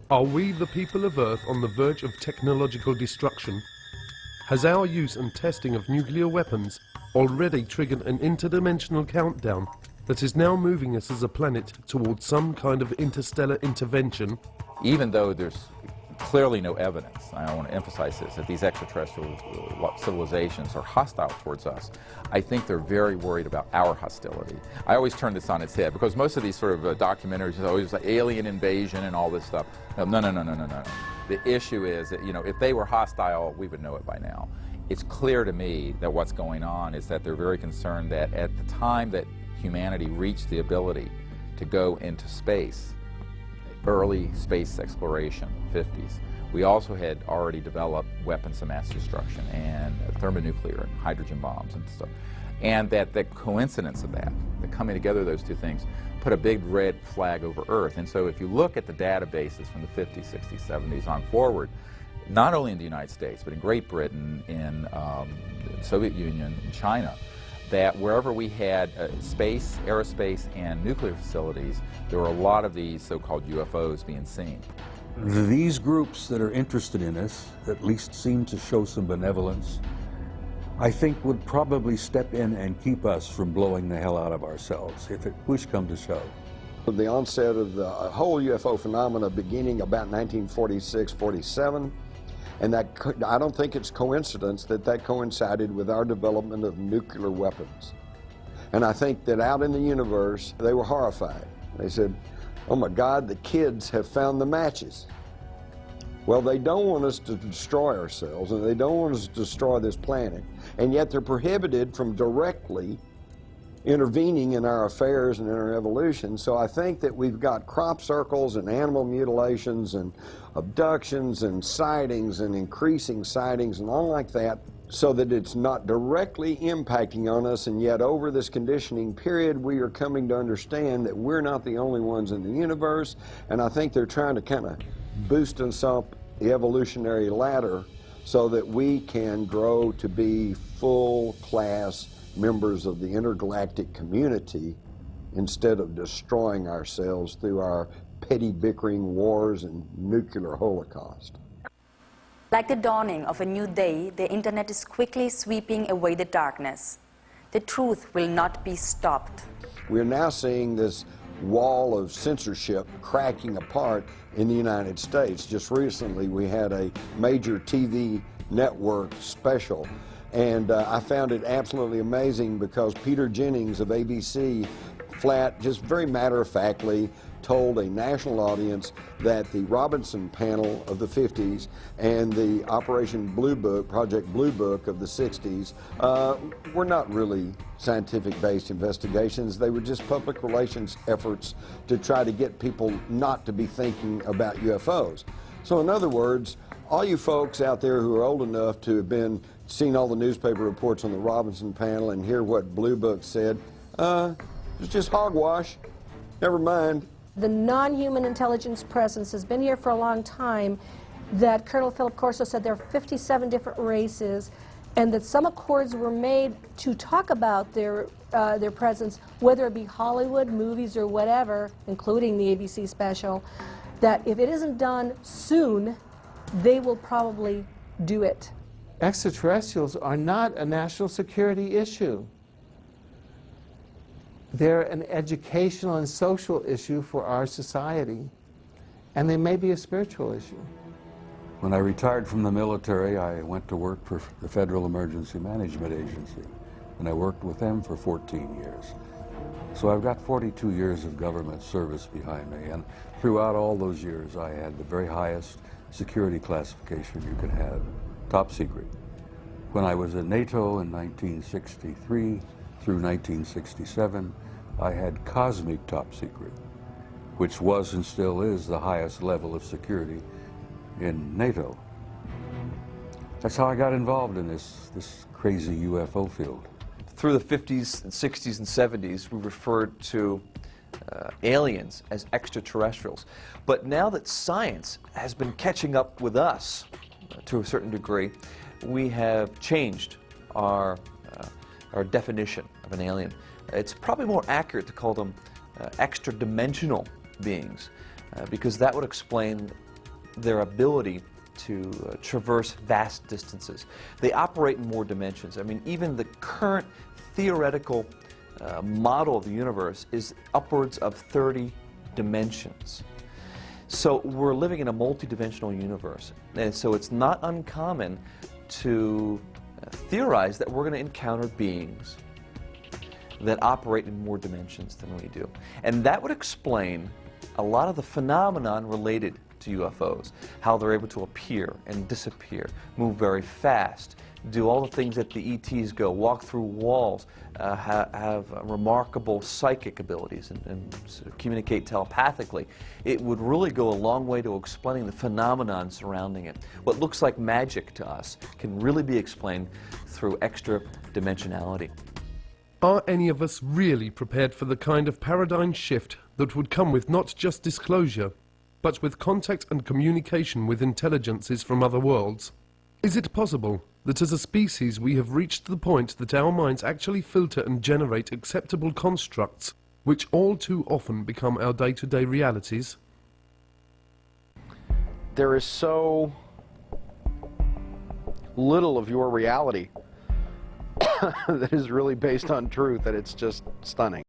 Are we, the people of Earth, on the verge of technological destruction? Has our use and testing of nuclear weapons already triggered an interdimensional countdown that is now moving us as a planet towards some kind of interstellar intervention? Even though there's clearly no evidence, I want to emphasize this, that these extraterrestrial civilizations are hostile towards us, I think they're very worried about our hostility. I always turn this on its head, because most of these sort of documentaries are always like alien invasion and all this stuff. No. The issue is that, you know, if they were hostile, we would know it by now. It's clear to me that what's going on is that they're very concerned that at the time that humanity reached the ability to go into space, early space exploration, 50s, we also had already developed weapons of mass destruction and thermonuclear and hydrogen bombs and stuff. And that the coincidence of that, the coming together of those two things, put a big red flag over Earth. And so if you look at the databases from the 50s, 60s, 70s on forward, not only in the United States, but in Great Britain, in the Soviet Union, in China, that wherever we had space, aerospace, and nuclear facilities, there were a lot of these so-called UFOs being seen. These groups that are interested in us, at least seem to show some benevolence, I think would probably step in and keep us from blowing the hell out of ourselves, if push come to shove. The onset of the whole UFO phenomena beginning about 1946, 47, and that I don't think it's coincidence that that coincided with our development of nuclear weapons. And I think that out in the universe, they were horrified. They said, oh my God, the kids have found the matches. Well, they don't want us to destroy ourselves, and they don't want us to destroy this planet, and yet they're prohibited from directly intervening in our affairs and in our evolution. So I think that we've got crop circles and animal mutilations and abductions and sightings and increasing sightings and all like that, so that it's not directly impacting on us, and yet over this conditioning period we are coming to understand that we're not the only ones in the universe. And I think they're trying to kind of boost us up the evolutionary ladder so that we can grow to be full-class members of the intergalactic community instead of destroying ourselves through our petty bickering wars and nuclear holocaust. Like the dawning of a new day, the internet is quickly sweeping away the darkness. The truth will not be stopped. We're now seeing this wall of censorship cracking apart in the United States. Just recently we had a major TV network special, and I found it absolutely amazing because Peter Jennings of ABC just very matter-of-factly told a national audience that the Robinson panel of the 50s and the Operation Blue Book, Project Blue Book of the 60s were not really scientific-based investigations. They were just public relations efforts to try to get people not to be thinking about UFOs. So in other words, all you folks out there who are old enough to have seen all the newspaper reports on the Robinson panel and hear what Blue Book said, it's just hogwash. Never mind. The non-human intelligence presence has been here for a long time, that Colonel Philip Corso said there are 57 different races, and that some accords were made to talk about their presence, whether it be Hollywood, movies, or whatever, including the ABC special, that if it isn't done soon, they will probably do it. Extraterrestrials are not a national security issue. They're an educational and social issue for our society, and they may be a spiritual issue. When I retired from the military, I went to work for the Federal Emergency Management Agency, and I worked with them for 14 years. So I've got 42 years of government service behind me, and throughout all those years I had the very highest security classification you could have, top secret. When I was in NATO in 1963 through 1967, I had cosmic top secret, which was and still is the highest level of security in NATO. That's how I got involved in this crazy UFO field. Through the 50s and 60s and 70s, we referred to aliens as extraterrestrials. But now that science has been catching up with us to a certain degree, we have changed our definition of an alien. It's probably more accurate to call them extra-dimensional beings, because that would explain their ability to traverse vast distances. They operate in more dimensions. I mean, even the current theoretical model of the universe is upwards of 30 dimensions. So we're living in a multidimensional universe, and so it's not uncommon to theorize that we're going to encounter beings that operate in more dimensions than we do. And that would explain a lot of the phenomenon related to UFOs, how they're able to appear and disappear, move very fast, do all the things that the ETs go, walk through walls, have remarkable psychic abilities and sort of communicate telepathically. It would really go a long way to explaining the phenomenon surrounding it. What looks like magic to us can really be explained through extra dimensionality. Are any of us really prepared for the kind of paradigm shift that would come with not just disclosure, but with contact and communication with intelligences from other worlds? Is it possible that as a species we have reached the point that our minds actually filter and generate acceptable constructs which all too often become our day-to-day realities? There is so little of your reality that is really based on truth that it's just stunning.